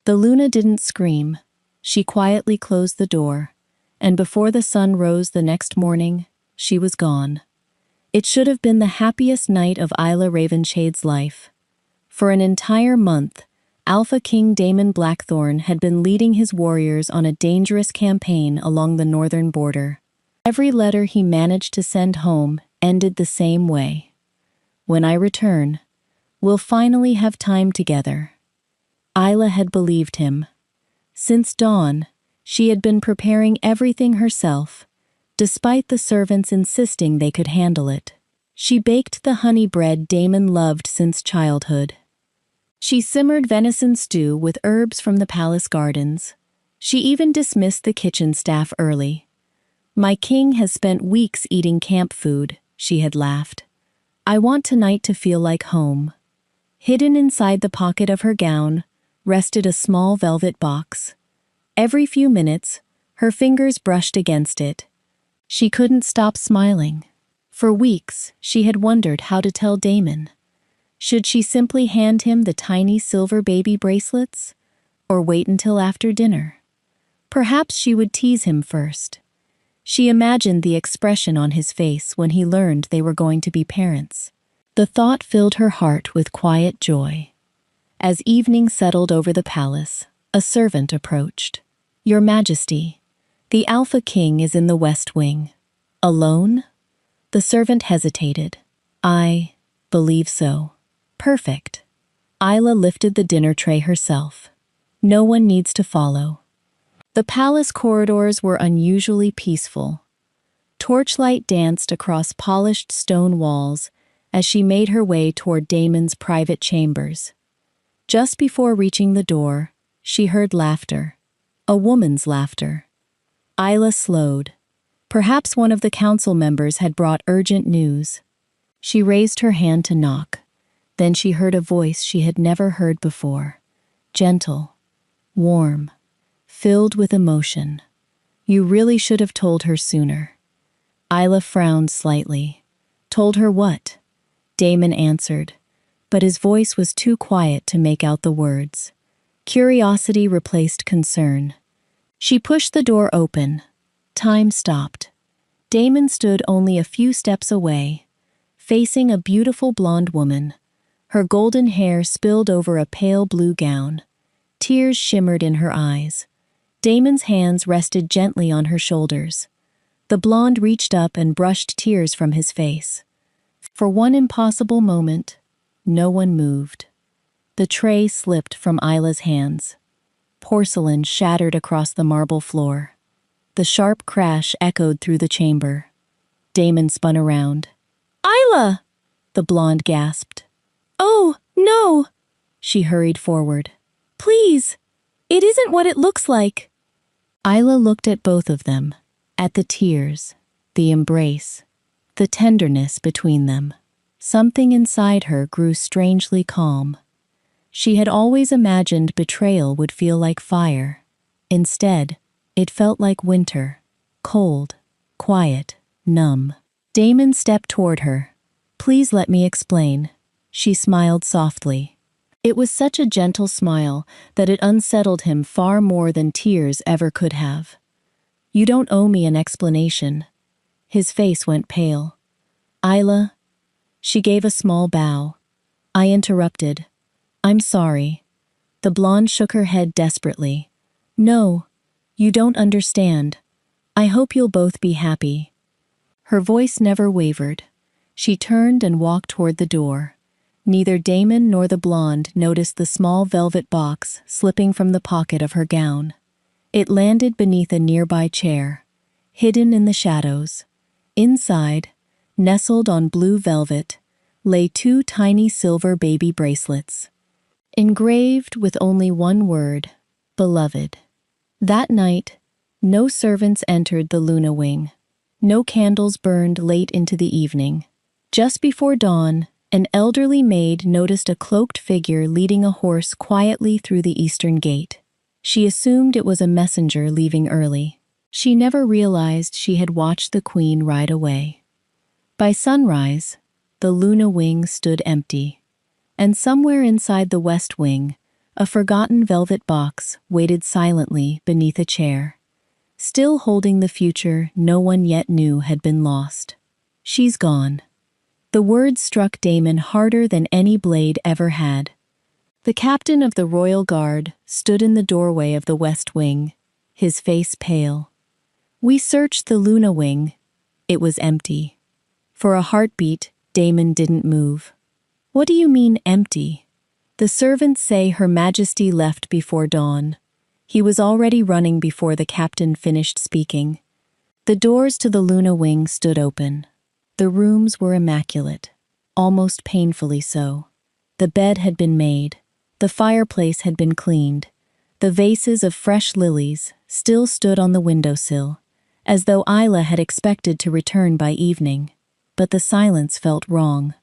The Luna didn't scream. She quietly closed the door, and before the sun rose the next morning, she was gone. It should have been the happiest night of Isla Ravenshade's life. For an entire month, Alpha King Daemon Blackthorn had been leading his warriors on a dangerous campaign along the northern border. Every letter he managed to send home ended the same way. When I return, we'll finally have time together. Isla had believed him. Since dawn, she had been preparing everything herself, despite the servants insisting they could handle it. She baked the honey bread Daemon loved since childhood. She simmered venison stew with herbs from the palace gardens. She even dismissed the kitchen staff early. "My king has spent weeks eating camp food," she had laughed. "I want tonight to feel like home." Hidden inside the pocket of her gown rested a small velvet box. Every few minutes, her fingers brushed against it. She couldn't stop smiling. For weeks, she had wondered how to tell Daemon. Should she simply hand him the tiny silver baby bracelets, or wait until after dinner? Perhaps she would tease him first. She imagined the expression on his face when he learned they were going to be parents. The thought filled her heart with quiet joy. As evening settled over the palace, a servant approached. "Your Majesty, the Alpha King is in the West Wing." "Alone?" The servant hesitated. "I believe so." "Perfect." Isla lifted the dinner tray herself. "No one needs to follow." The palace corridors were unusually peaceful. Torchlight danced across polished stone walls as she made her way toward Daemon's private chambers. Just before reaching the door, she heard laughter. A woman's laughter. Isla slowed. Perhaps one of the council members had brought urgent news. She raised her hand to knock. Then she heard a voice she had never heard before. Gentle, warm, filled with emotion. "You really should have told her sooner." Isla frowned slightly. "Told her what?" Daemon answered, but his voice was too quiet to make out the words. Curiosity replaced concern. She pushed the door open. Time stopped. Daemon stood only a few steps away, facing a beautiful blonde woman. Her golden hair spilled over a pale blue gown. Tears shimmered in her eyes. Daemon's hands rested gently on her shoulders. The blonde reached up and brushed tears from his face. For one impossible moment, no one moved. The tray slipped from Isla's hands. Porcelain shattered across the marble floor. The sharp crash echoed through the chamber. Daemon spun around. "Isla!" the blonde gasped. "Oh, no!" She hurried forward. "Please! It isn't what it looks like." Isla looked at both of them, at the tears, the embrace, the tenderness between them. Something inside her grew strangely calm. She had always imagined betrayal would feel like fire. Instead, it felt like winter, cold, quiet, numb. Daemon stepped toward her. "Please let me explain." She smiled softly. It was such a gentle smile that it unsettled him far more than tears ever could have. "You don't owe me an explanation." His face went pale. "Isla." She gave a small bow. "I interrupted. I'm sorry." The blonde shook her head desperately. "No, you don't understand. I hope you'll both be happy." Her voice never wavered. She turned and walked toward the door. Neither Daemon nor the blonde noticed the small velvet box slipping from the pocket of her gown. It landed beneath a nearby chair, hidden in the shadows. Inside, nestled on blue velvet, lay 2 tiny silver baby bracelets. Engraved with only one word, "Beloved." That night, no servants entered the Luna Wing. No candles burned late into the evening. Just before dawn, an elderly maid noticed a cloaked figure leading a horse quietly through the eastern gate. She assumed it was a messenger leaving early. She never realized she had watched the queen ride away. By sunrise, the Luna Wing stood empty. And somewhere inside the West Wing, A forgotten velvet box waited silently beneath a chair, still holding the future no one yet knew had been lost. She's gone. The words struck Damon harder than any blade ever had. The captain of the Royal Guard stood in the doorway of the West Wing, his face pale. We searched the Luna Wing. It was empty. For a heartbeat, Damon didn't move. What do you mean, empty? The servants say Her Majesty left before dawn. He was already running before the captain finished speaking. The doors to the Luna Wing stood open. The rooms were immaculate, almost painfully so. The bed had been made. The fireplace had been cleaned. The vases of fresh lilies still stood on the windowsill, as though Isla had expected to return by evening. But the silence felt wrong.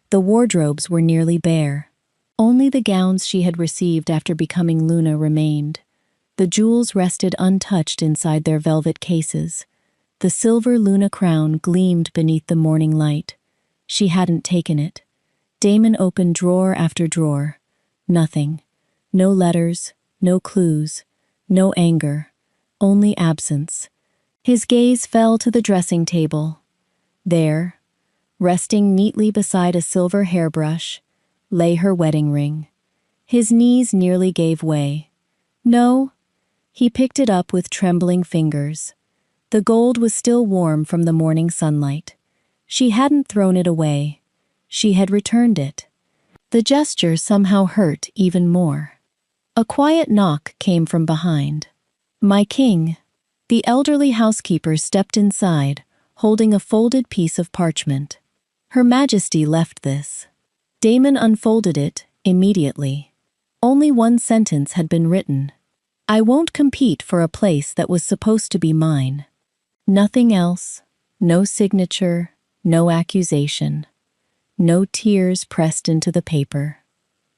The wardrobes were nearly bare. Only the gowns she had received after becoming Luna remained. The jewels rested untouched inside their velvet cases. The silver Luna crown gleamed beneath the morning light. She hadn't taken it. Damon opened drawer after drawer. Nothing. No letters, no clues, no anger, only absence. His gaze fell to the dressing table. There, resting neatly beside a silver hairbrush, lay her wedding ring. His knees nearly gave way. No, he picked it up with trembling fingers. The gold was still warm from the morning sunlight. She hadn't thrown it away. She had returned it. The gesture somehow hurt even more. A quiet knock came from behind. "My king." The elderly housekeeper stepped inside, holding a folded piece of parchment. Her Majesty left this. Damon unfolded it immediately. Only one sentence had been written. "I won't compete for a place that was supposed to be mine." Nothing else. No signature, no accusation. No tears pressed into the paper.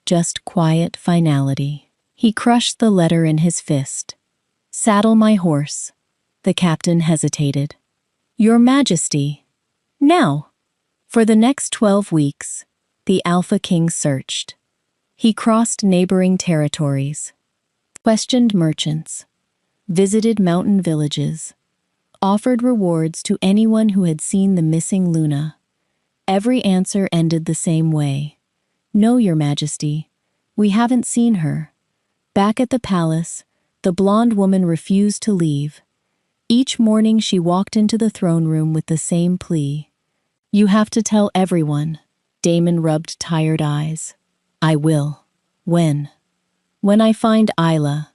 Just quiet finality. He crushed the letter in his fist. "Saddle my horse." The captain hesitated. "Your Majesty." "Now." For the next 12 weeks, the Alpha King searched. He crossed neighboring territories, questioned merchants, visited mountain villages, offered rewards to anyone who had seen the missing Luna. Every answer ended the same way. "No, Your Majesty. We haven't seen her." Back at the palace, the blonde woman refused to leave. Each morning she walked into the throne room with the same plea. "You have to tell everyone." Damon rubbed tired eyes. "I will." "When?" "When I find Isla."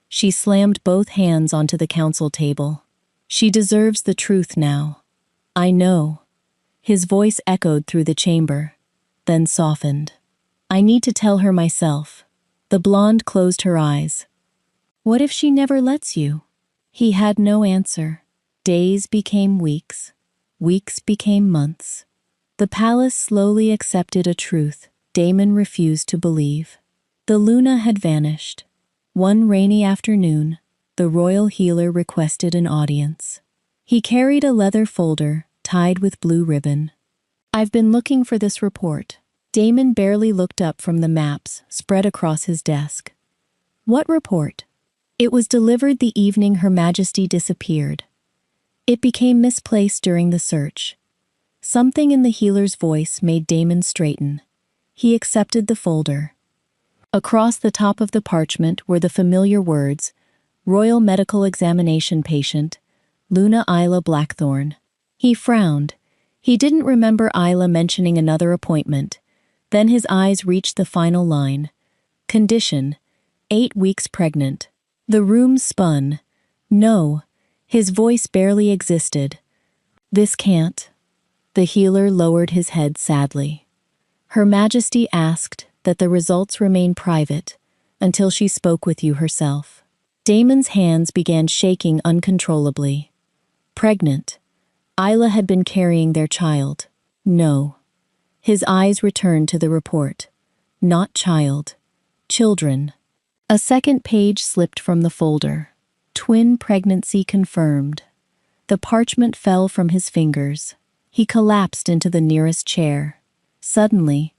She slammed both hands onto the council table. "She deserves the truth now." "I know." His voice echoed through the chamber, then softened. "I need to tell her myself." The blonde closed her eyes. "What if she never lets you?" He had no answer. Days became weeks. Weeks became months. The palace slowly accepted a truth Damon refused to believe. The Luna had vanished. One rainy afternoon, the royal healer requested an audience. He carried a leather folder tied with blue ribbon. "I've been looking for this report." Damon barely looked up from the maps spread across his desk. "What report?" "It was delivered the evening Her Majesty disappeared. It became misplaced during the search." Something in the healer's voice made Damon straighten. He accepted the folder. Across the top of the parchment were the familiar words, "Royal Medical Examination Patient, Luna Isla Blackthorn." He frowned. He didn't remember Isla mentioning another appointment. Then his eyes reached the final line. "Condition, 8 weeks pregnant." The room spun. "No." His voice barely existed. "This can't." The healer lowered his head sadly. "Her Majesty asked that the results remain private until she spoke with you herself." Damon's hands began shaking uncontrollably. Pregnant. Isla had been carrying their child. No. His eyes returned to the report. Not child. Children. A second page slipped from the folder. Twin pregnancy confirmed. The parchment fell from his fingers. He collapsed into the nearest chair. Suddenly,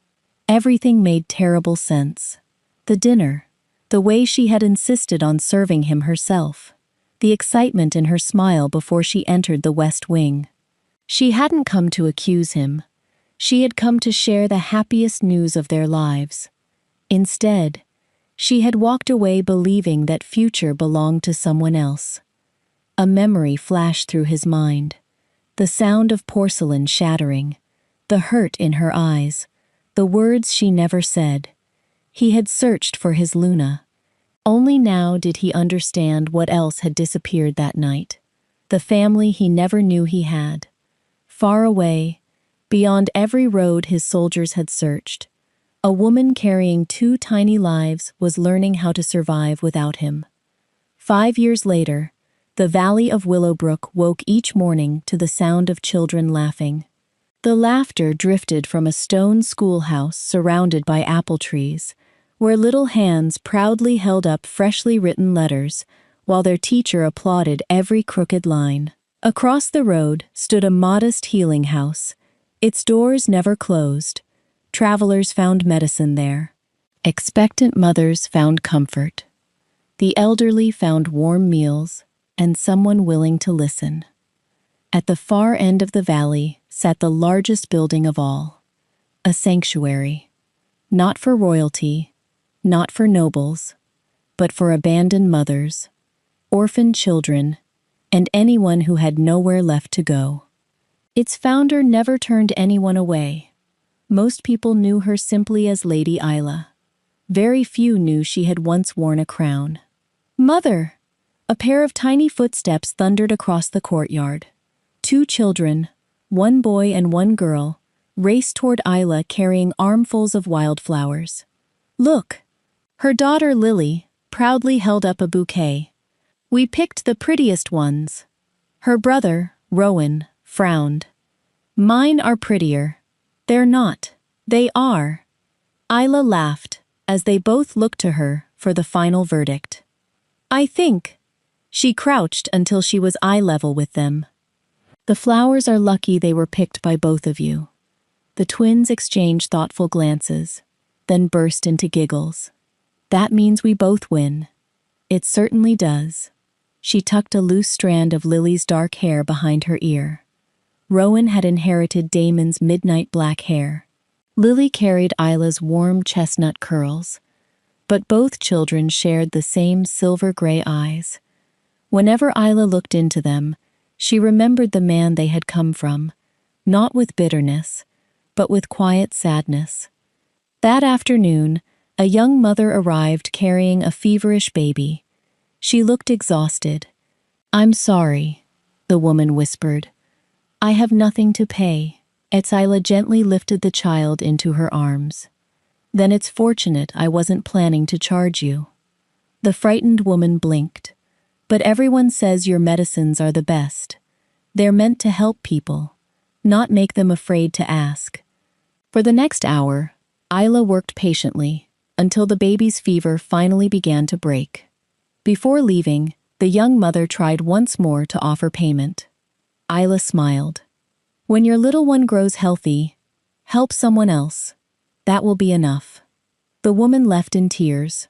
everything made terrible sense. The dinner. The way she had insisted on serving him herself. The excitement in her smile before she entered the West Wing. She hadn't come to accuse him. She had come to share the happiest news of their lives. Instead, she had walked away believing that future belonged to someone else. A memory flashed through his mind. The sound of porcelain shattering. The hurt in her eyes. The words she never said. He had searched for his Luna. Only now did he understand what else had disappeared that night. The family he never knew he had. Far away, beyond every road his soldiers had searched, a woman carrying 2 tiny lives was learning how to survive without him. 5 years later, the valley of Willowbrook woke each morning to the sound of children laughing. The laughter drifted from a stone schoolhouse surrounded by apple trees, where little hands proudly held up freshly written letters, while their teacher applauded every crooked line. Across the road stood a modest healing house. Its doors never closed. Travelers found medicine there. Expectant mothers found comfort. The elderly found warm meals and someone willing to listen. At the far end of the valley sat the largest building of all, a sanctuary, not for royalty, not for nobles, but for abandoned mothers, orphaned children, and anyone who had nowhere left to go. Its founder never turned anyone away. Most people knew her simply as Lady Isla. Very few knew she had once worn a crown. "Mother!" A pair of tiny footsteps thundered across the courtyard. 2 children, 1 boy and 1 girl, raced toward Isla carrying armfuls of wildflowers. "Look!" Her daughter Lily proudly held up a bouquet. "We picked the prettiest ones." Her brother, Rowan, frowned. "Mine are prettier." "They're not. They are." Isla laughed as they both looked to her for the final verdict. "I think." She crouched until she was eye level with them. "The flowers are lucky they were picked by both of you." The twins exchanged thoughtful glances, then burst into giggles. "That means we both win." "It certainly does." She tucked a loose strand of Lily's dark hair behind her ear. Rowan had inherited Damon's midnight black hair. Lily carried Isla's warm chestnut curls. But both children shared the same silver-gray eyes. Whenever Isla looked into them, she remembered the man they had come from, not with bitterness, but with quiet sadness. That afternoon, a young mother arrived carrying a feverish baby. She looked exhausted. "I'm sorry," the woman whispered. "I have nothing to pay." Isla gently lifted the child into her arms. "Then it's fortunate I wasn't planning to charge you." The frightened woman blinked. "But everyone says your medicines are the best. They're meant to help people, not make them afraid to ask." For the next hour, Isla worked patiently until the baby's fever finally began to break. Before leaving, the young mother tried once more to offer payment. Isla smiled. "When your little one grows healthy, help someone else. That will be enough." The woman left in tears,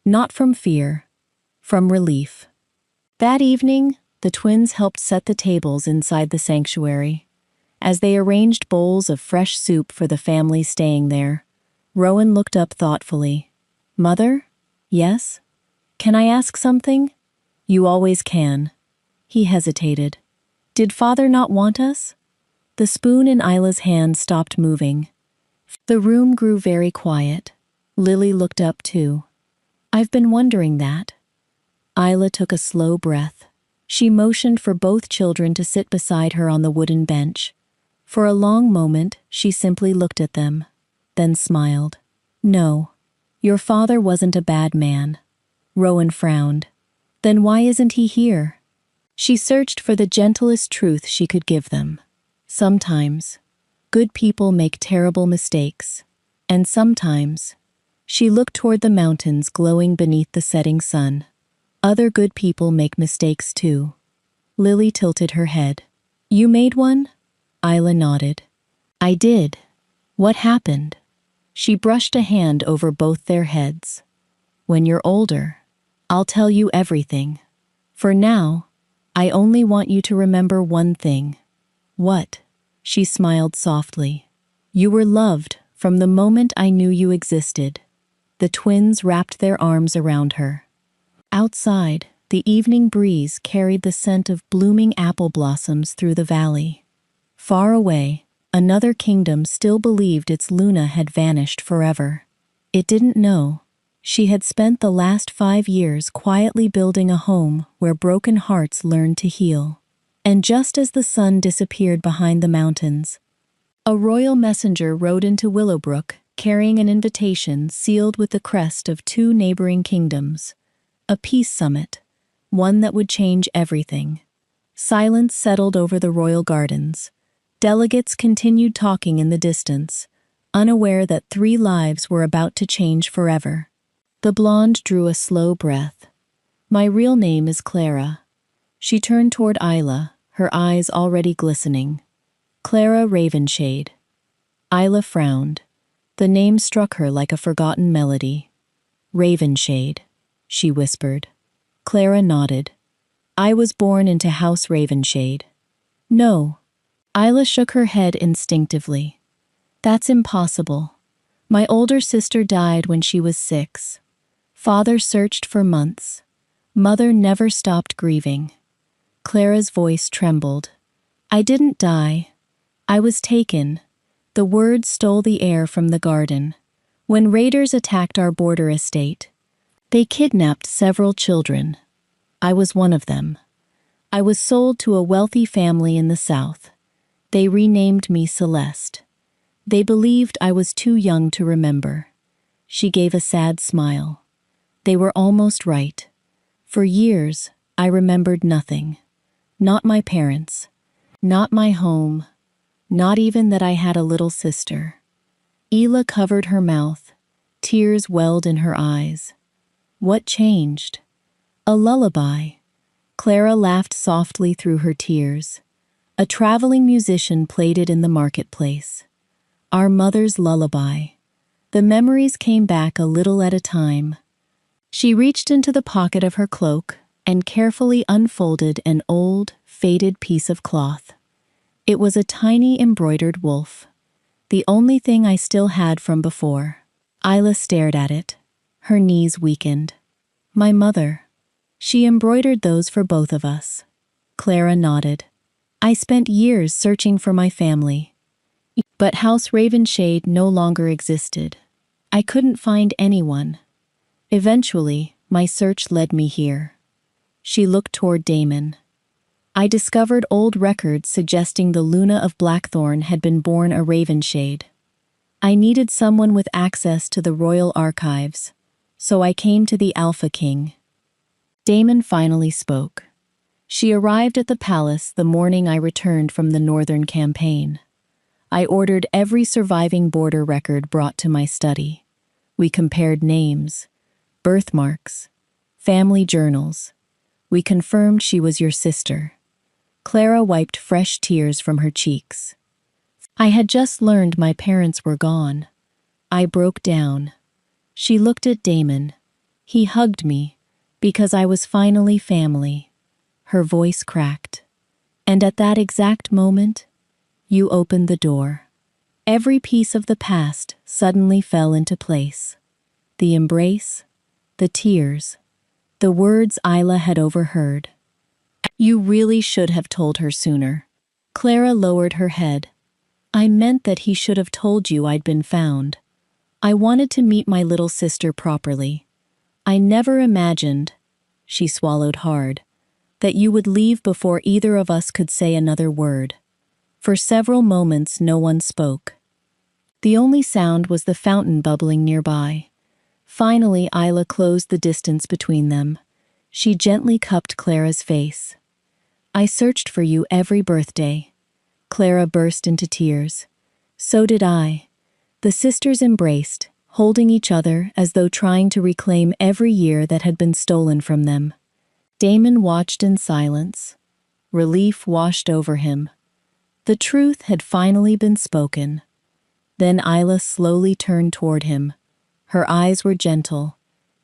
not from fear, from relief. That evening, the twins helped set the tables inside the sanctuary. As they arranged bowls of fresh soup for the family staying there, Rowan looked up thoughtfully. "Mother? Yes? Can I ask something?" "You always can." He hesitated. "Did Father not want us?" The spoon in Isla's hand stopped moving. The room grew very quiet. Lily looked up too. "I've been wondering that." Isla took a slow breath. She motioned for both children to sit beside her on the wooden bench. For a long moment, she simply looked at them, then smiled. "No, your father wasn't a bad man." Rowan frowned. "Then why isn't he here?" She searched for the gentlest truth she could give them. Sometimes, good people make terrible mistakes. And sometimes, she looked toward the mountains glowing beneath the setting sun. Other good people make mistakes too. Lily tilted her head. "You made one?" Isla nodded. "I did." "What happened?" She brushed a hand over both their heads. When you're older, I'll tell you everything. For now, I only want you to remember one thing." "What?" She smiled softly. "You were loved from the moment I knew you existed." The twins wrapped their arms around her. Outside, the evening breeze carried the scent of blooming apple blossoms through the valley. Far away, another kingdom still believed its Luna had vanished forever. It didn't know. She had spent the last 5 years quietly building a home where broken hearts learned to heal. And just as the sun disappeared behind the mountains, a royal messenger rode into Willowbrook, carrying an invitation sealed with the crest of 2 neighboring kingdoms. A peace summit, one that would change everything. Silence settled over the royal gardens. Delegates continued talking in the distance, unaware that 3 lives were about to change forever. The blonde drew a slow breath. "My real name is Clara." She turned toward Isla, her eyes already glistening. "Clara Ravenshade." Isla frowned. The name struck her like a forgotten melody. "Ravenshade," she whispered. Clara nodded. "I was born into House Ravenshade." "No." Isla shook her head instinctively. "That's impossible. My older sister died when she was 6. Father searched for months. Mother never stopped grieving." Clara's voice trembled. "I didn't die. I was taken." The words stole the air from the garden. "When raiders attacked our border estate, they kidnapped several children. I was one of them. I was sold to a wealthy family in the South. They renamed me Celeste. They believed I was too young to remember." She gave a sad smile. "They were almost right. For years, I remembered nothing. Not my parents. Not my home. Not even that I had a little sister." Ela covered her mouth. Tears welled in her eyes. "What changed?" "A lullaby." Clara laughed softly through her tears. "A traveling musician played it in the marketplace. Our mother's lullaby." The memories came back a little at a time. She reached into the pocket of her cloak and carefully unfolded an old, faded piece of cloth. It was a tiny embroidered wolf, the only thing I still had from before. Isla stared at it. Her knees weakened. "My mother. She embroidered those for both of us." Clara nodded. "I spent years searching for my family. But House Ravenshade no longer existed. I couldn't find anyone. Eventually, my search led me here." She looked toward Damon. "I discovered old records suggesting the Luna of Blackthorn had been born a Ravenshade. I needed someone with access to the royal archives, so I came to the Alpha King." Damon finally spoke. "She arrived at the palace the morning I returned from the Northern Campaign. I ordered every surviving border record brought to my study. We compared names, birthmarks, family journals. We confirmed she was your sister." Clara wiped fresh tears from her cheeks. "I had just learned my parents were gone. I broke down." She looked at Damon. He hugged me, because I was finally family. Her voice cracked. "And at that exact moment, you opened the door." Every piece of the past suddenly fell into place. The embrace, the tears, the words Isla had overheard. "You really should have told her sooner." Clara lowered her head. "I meant that he should have told you I'd been found. I wanted to meet my little sister properly. I never imagined," she swallowed hard, "that you would leave before either of us could say another word." For several moments no one spoke. The only sound was the fountain bubbling nearby. Finally, Isla closed the distance between them. She gently cupped Clara's face. "I searched for you every birthday." Clara burst into tears. "So did I." The sisters embraced, holding each other as though trying to reclaim every year that had been stolen from them. Damon watched in silence. Relief washed over him. The truth had finally been spoken. Then Isla slowly turned toward him. Her eyes were gentle,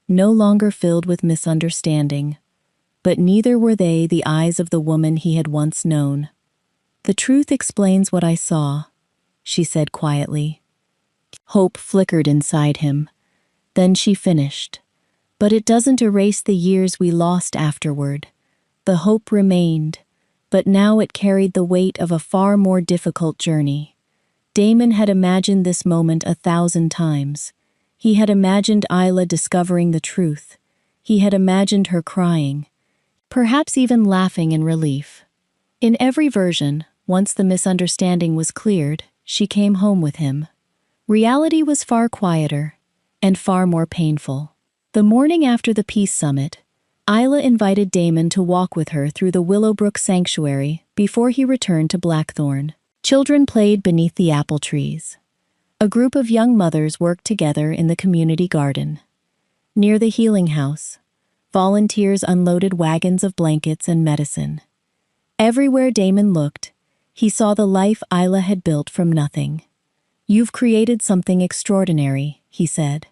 no longer filled with misunderstanding. But neither were they the eyes of the woman he had once known. "The truth explains what I saw," she said quietly. Hope flickered inside him. Then she finished. "But it doesn't erase the years we lost afterward. The hope remained, but now it carried the weight of a far more difficult journey." Damon had imagined this moment 1,000 times. He had imagined Isla discovering the truth. He had imagined her crying, perhaps even laughing in relief. In every version, once the misunderstanding was cleared, she came home with him. Reality was far quieter and far more painful. The morning after the peace summit, Isla invited Damon to walk with her through the Willowbrook Sanctuary before he returned to Blackthorn. Children played beneath the apple trees. A group of young mothers worked together in the community garden. Near the healing house, volunteers unloaded wagons of blankets and medicine. Everywhere Damon looked, he saw the life Isla had built from nothing. "You've created something extraordinary," he said.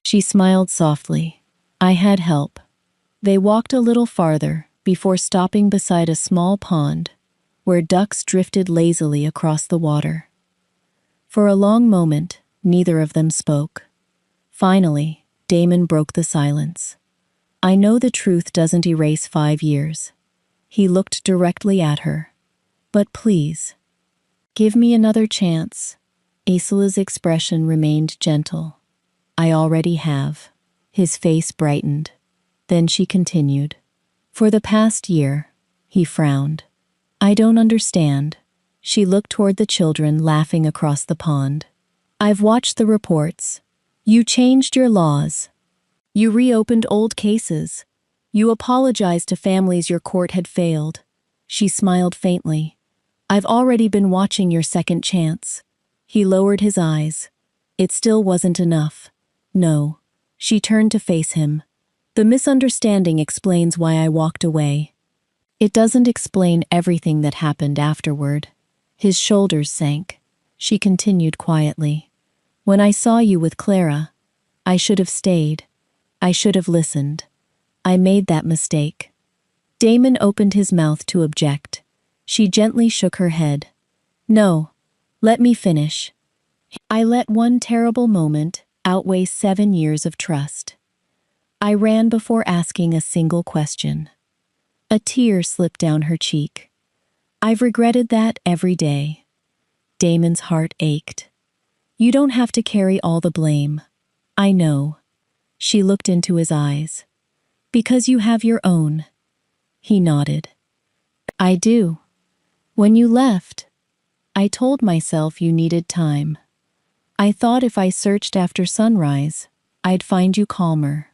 She smiled softly. "I had help." They walked a little farther before stopping beside a small pond where ducks drifted lazily across the water. For a long moment, neither of them spoke. Finally, Damon broke the silence. "I know the truth doesn't erase 5 years." He looked directly at her. "But please, give me another chance." Isola's expression remained gentle. "I already have." His face brightened. Then she continued. "For the past year," he frowned. "I don't understand." She looked toward the children laughing across the pond. "I've watched the reports. You changed your laws. You reopened old cases. You apologized to families your court had failed." She smiled faintly. "I've already been watching your second chance." He lowered his eyes. It still wasn't enough. "No." She turned to face him. "The misunderstanding explains why I walked away. It doesn't explain everything that happened afterward." His shoulders sank. She continued quietly. "When I saw you with Clara, I should have stayed. I should have listened. I made that mistake." Damon opened his mouth to object. She gently shook her head. "No, let me finish. I let one terrible moment outweigh 7 years of trust. I ran before asking a single question." A tear slipped down her cheek. "I've regretted that every day." Damon's heart ached. "You don't have to carry all the blame. I know." She looked into his eyes. "Because you have your own." He nodded. "I do. When you left, I told myself you needed time. I thought if I searched after sunrise, I'd find you calmer."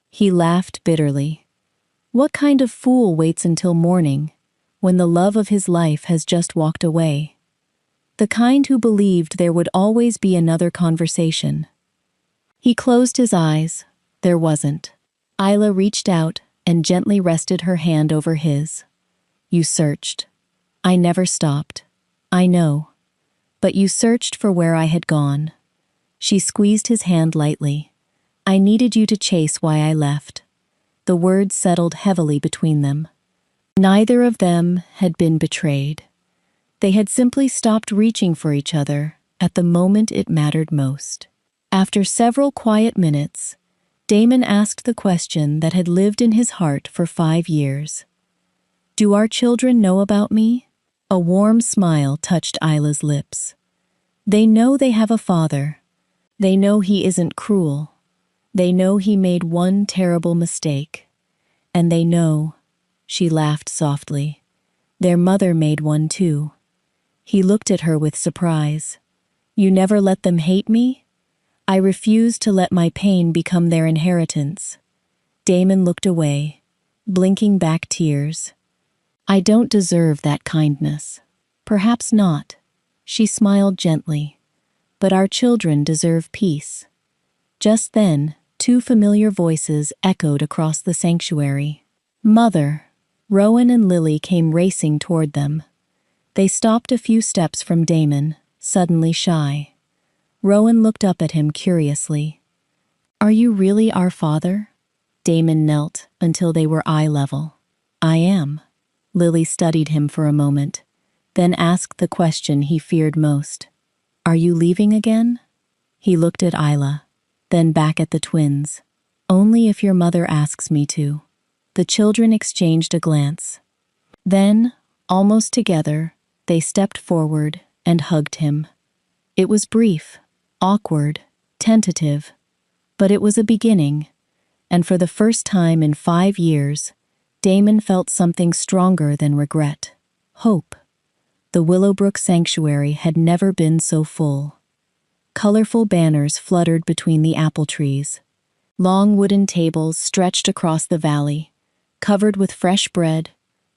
He laughed bitterly. What kind of fool waits until morning, when the love of his life has just walked away? The kind who believed there would always be another conversation. He closed his eyes. There wasn't. Isla reached out and gently rested her hand over his. "You searched. I never stopped. I know. But you searched for where I had gone." She squeezed his hand lightly. "I needed you to chase why I left." The words settled heavily between them. Neither of them had been betrayed. They had simply stopped reaching for each other at the moment it mattered most. After several quiet minutes, Damon asked the question that had lived in his heart for 5 years. "Do our children know about me?" A warm smile touched Isla's lips. "They know they have a father. They know he isn't cruel. They know he made one terrible mistake. And they know," she laughed softly, "their mother made one too." He looked at her with surprise. "You never let them hate me?" "I refuse to let my pain become their inheritance." Damon looked away, blinking back tears. "I don't deserve that kindness." "Perhaps not." She smiled gently. "But our children deserve peace." Just then, 2 familiar voices echoed across the sanctuary. "Mother!" Rowan and Lily came racing toward them. They stopped a few steps from Damon, suddenly shy. Rowan looked up at him curiously. Are you really our father? Damon knelt until they were eye level. I am. Lily studied him for a moment, then asked the question he feared most. Are you leaving again? He looked at Isla, then back at the twins. Only if your mother asks me to. The children exchanged a glance. Then, almost together, they stepped forward and hugged him. It was brief, awkward, tentative, but it was a beginning, and for the first time in 5 years, Damon felt something stronger than regret. Hope. The Willowbrook Sanctuary had never been so full. Colorful banners fluttered between the apple trees. Long wooden tables stretched across the valley, covered with fresh bread,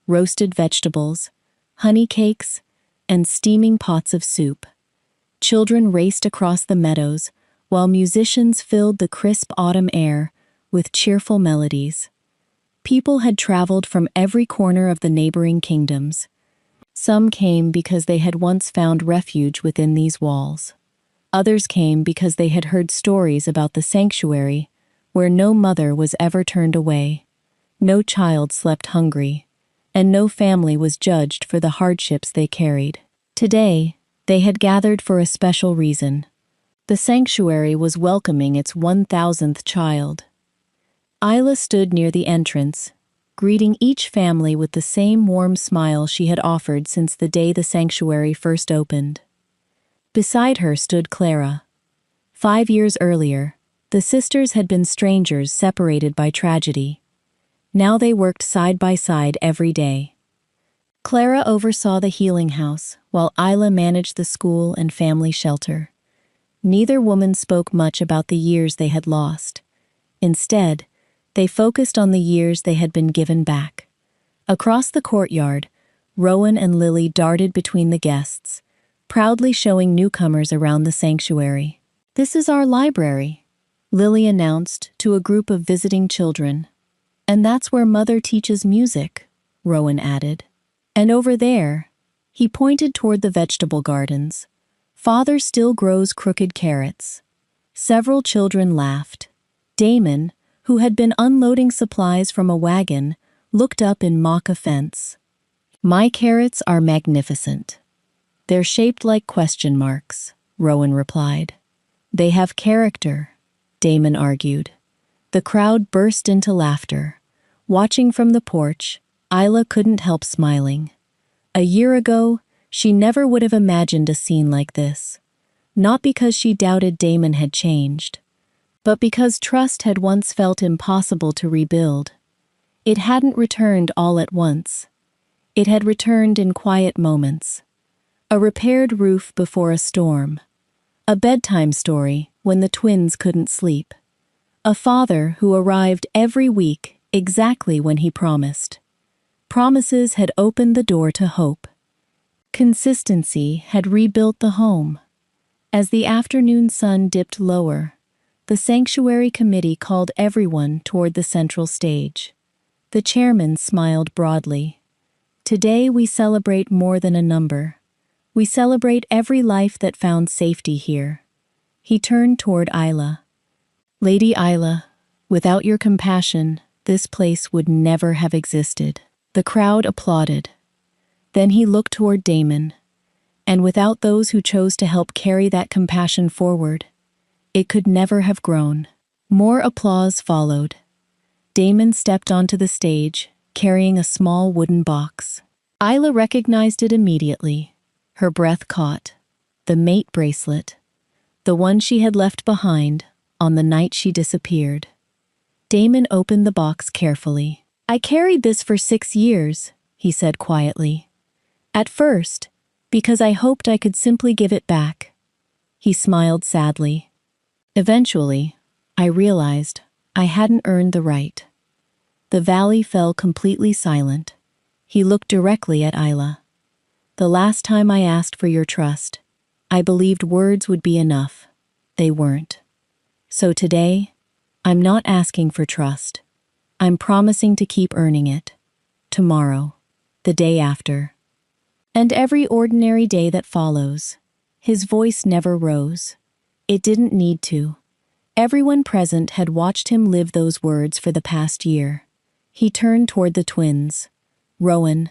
roasted vegetables, honey cakes, and steaming pots of soup. Children raced across the meadows, while musicians filled the crisp autumn air with cheerful melodies. People had traveled from every corner of the neighboring kingdoms. Some came because they had once found refuge within these walls. Others came because they had heard stories about the sanctuary, where no mother was ever turned away, no child slept hungry, and no family was judged for the hardships they carried. Today, they had gathered for a special reason. The sanctuary was welcoming its 1,000th child. Isla stood near the entrance, greeting each family with the same warm smile she had offered since the day the sanctuary first opened. Beside her stood Clara. 5 years earlier, the sisters had been strangers separated by tragedy. Now they worked side by side every day. Clara oversaw the healing house, while Isla managed the school and family shelter. Neither woman spoke much about the years they had lost. Instead, they focused on the years they had been given back. Across the courtyard, Rowan and Lily darted between the guests, proudly showing newcomers around the sanctuary. This is our library, Lily announced to a group of visiting children. And that's where Mother teaches music, Rowan added. And over there, he pointed toward the vegetable gardens. Father still grows crooked carrots. Several children laughed. Damon, who had been unloading supplies from a wagon, looked up in mock offense. My carrots are magnificent. They're shaped like question marks, Rowan replied. They have character, Damon argued. The crowd burst into laughter. Watching from the porch, Isla couldn't help smiling. A year ago, she never would have imagined a scene like this. Not because she doubted Damon had changed, but because trust had once felt impossible to rebuild. It hadn't returned all at once. It had returned in quiet moments. A repaired roof before a storm. A bedtime story when the twins couldn't sleep. A father who arrived every week exactly when he promised. Promises had opened the door to hope. Consistency had rebuilt the home. As the afternoon sun dipped lower, the sanctuary committee called everyone toward the central stage. The chairman smiled broadly. Today we celebrate more than a number. We celebrate every life that found safety here. He turned toward Isla. Lady Isla, without your compassion, this place would never have existed. The crowd applauded. Then he looked toward Damon, and without those who chose to help carry that compassion forward, it could never have grown. More applause followed. Damon stepped onto the stage, carrying a small wooden box. Isla recognized it immediately. Her breath caught. The mate bracelet. The one she had left behind on the night she disappeared. Damon opened the box carefully. I carried this for 6 years, he said quietly. At first, because I hoped I could simply give it back. He smiled sadly. Eventually, I realized I hadn't earned the right. The valley fell completely silent. He looked directly at Isla. The last time I asked for your trust, I believed words would be enough. They weren't. So today, I'm not asking for trust. I'm promising to keep earning it. Tomorrow, the day after. And every ordinary day that follows. His voice never rose. It didn't need to. Everyone present had watched him live those words for the past year. He turned toward the twins. Rowan,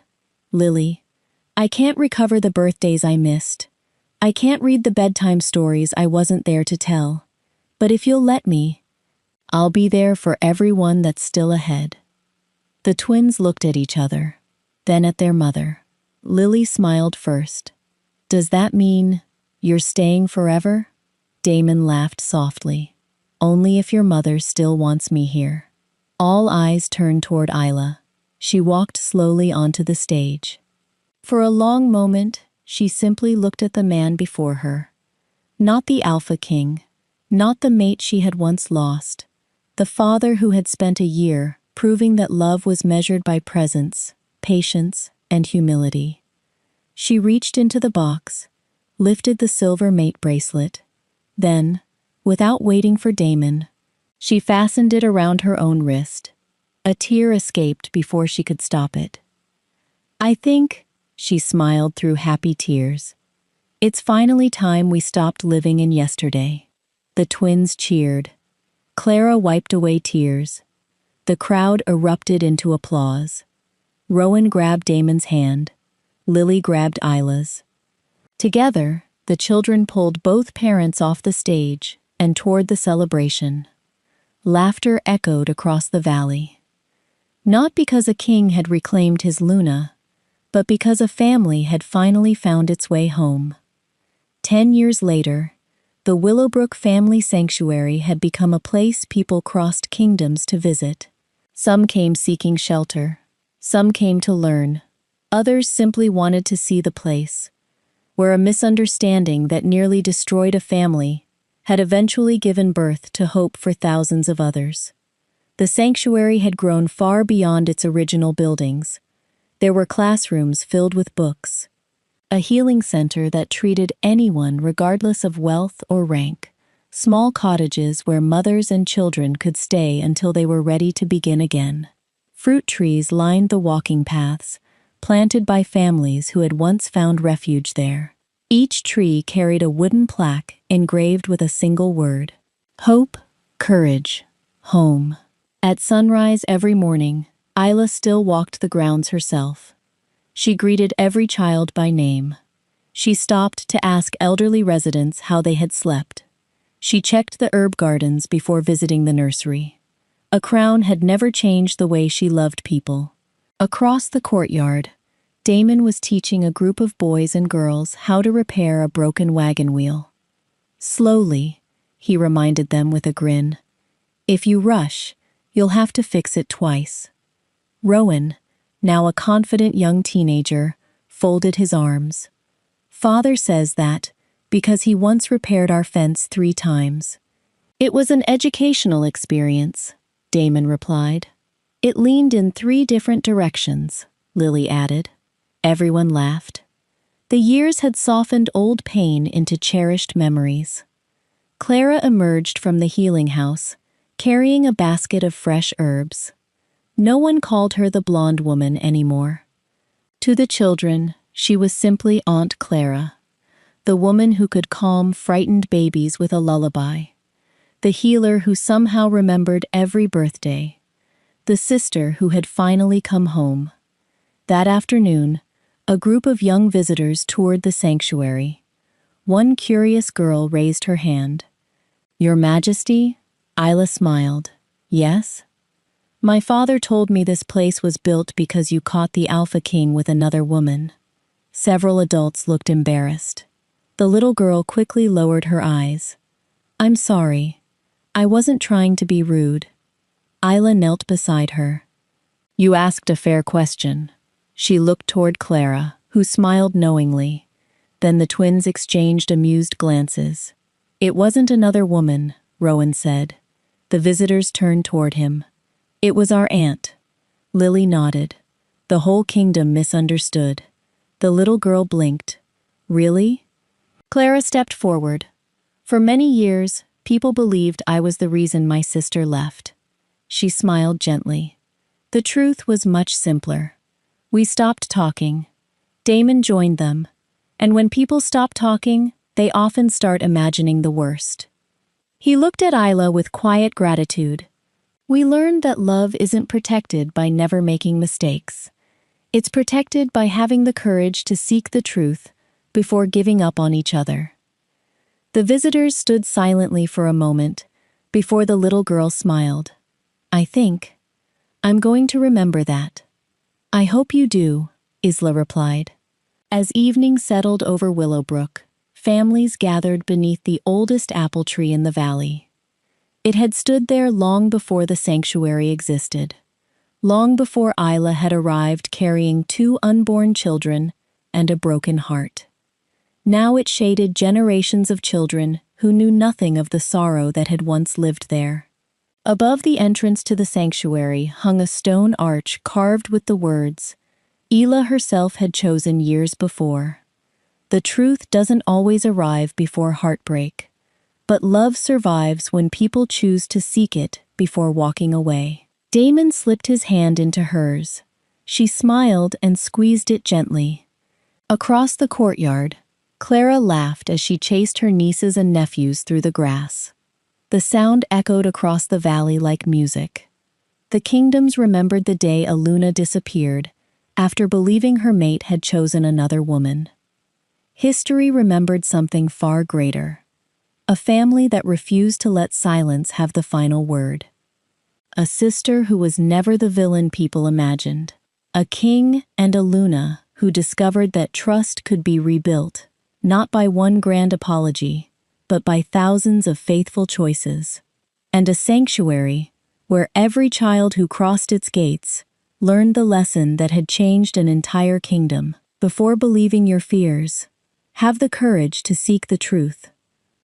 Lily, I can't recover the birthdays I missed. I can't read the bedtime stories I wasn't there to tell. But if you'll let me, I'll be there for everyone that's still ahead. The twins looked at each other, then at their mother. Lily smiled first. Does that mean you're staying forever? Damon laughed softly. Only if your mother still wants me here. All eyes turned toward Isla. She walked slowly onto the stage. For a long moment, she simply looked at the man before her. Not the Alpha King, not the mate she had once lost, the father who had spent a year proving that love was measured by presence, patience, and humility. She reached into the box, lifted the silver mate bracelet, then, without waiting for Damon, she fastened it around her own wrist. A tear escaped before she could stop it. I think, she smiled through happy tears, it's finally time we stopped living in yesterday. The twins cheered. Clara wiped away tears. The crowd erupted into applause. Rowan grabbed Damon's hand. Lily grabbed Isla's. Together, the children pulled both parents off the stage and toward the celebration. Laughter echoed across the valley. Not because a king had reclaimed his Luna, but because a family had finally found its way home. 10 years later, the Willowbrook Family Sanctuary had become a place people crossed kingdoms to visit. Some came seeking shelter. Some came to learn. Others simply wanted to see the place, where a misunderstanding that nearly destroyed a family had eventually given birth to hope for thousands of others. The sanctuary had grown far beyond its original buildings. There were classrooms filled with books, a healing center that treated anyone regardless of wealth or rank, small cottages where mothers and children could stay until they were ready to begin again. Fruit trees lined the walking paths, planted by families who had once found refuge there. Each tree carried a wooden plaque engraved with a single word: hope, courage, home. At sunrise every morning, Isla still walked the grounds herself. She greeted every child by name. She stopped to ask elderly residents how they had slept. She checked the herb gardens before visiting the nursery. A crown had never changed the way she loved people. Across the courtyard, Damon was teaching a group of boys and girls how to repair a broken wagon wheel. Slowly, he reminded them with a grin. If you rush, you'll have to fix it twice. Rowan, now a confident young teenager, folded his arms. Father says that because he once repaired our fence 3 times. It was an educational experience, Damon replied. It leaned in 3 different directions, Lily added. Everyone laughed. The years had softened old pain into cherished memories. Clara emerged from the healing house, carrying a basket of fresh herbs. No one called her the blonde woman anymore. To the children, she was simply Aunt Clara, the woman who could calm frightened babies with a lullaby, the healer who somehow remembered every birthday, the sister who had finally come home. That afternoon, a group of young visitors toured the sanctuary. One curious girl raised her hand. Your Majesty? Isla smiled. Yes? My father told me this place was built because you caught the Alpha King with another woman. Several adults looked embarrassed. The little girl quickly lowered her eyes. I'm sorry. I wasn't trying to be rude. Isla knelt beside her. You asked a fair question. She looked toward Clara, who smiled knowingly. Then the twins exchanged amused glances. It wasn't another woman, Rowan said. The visitors turned toward him. It was our aunt. Lily nodded. The whole kingdom misunderstood. The little girl blinked. Really? Clara stepped forward. For many years, people believed I was the reason my sister left. She smiled gently. The truth was much simpler. We stopped talking. Damon joined them. And when people stop talking, they often start imagining the worst. He looked at Isla with quiet gratitude. We learned that love isn't protected by never making mistakes. It's protected by having the courage to seek the truth before giving up on each other. The visitors stood silently for a moment before the little girl smiled. I'm going to remember that. I hope you do, Isla replied. As evening settled over Willowbrook, families gathered beneath the oldest apple tree in the valley. It had stood there long before the sanctuary existed, long before Isla had arrived carrying 2 unborn children and a broken heart. Now it shaded generations of children who knew nothing of the sorrow that had once lived there. Above the entrance to the sanctuary hung a stone arch carved with the words Isla herself had chosen years before. The truth doesn't always arrive before heartbreak, but love survives when people choose to seek it before walking away. Damon slipped his hand into hers. She smiled and squeezed it gently. Across the courtyard, Clara laughed as she chased her nieces and nephews through the grass. The sound echoed across the valley like music. The kingdoms remembered the day Aluna disappeared after believing her mate had chosen another woman. History remembered something far greater. A family that refused to let silence have the final word. A sister who was never the villain people imagined. A king and a Luna who discovered that trust could be rebuilt, not by one grand apology, but by thousands of faithful choices. And a sanctuary where every child who crossed its gates learned the lesson that had changed an entire kingdom. Before believing your fears, have the courage to seek the truth.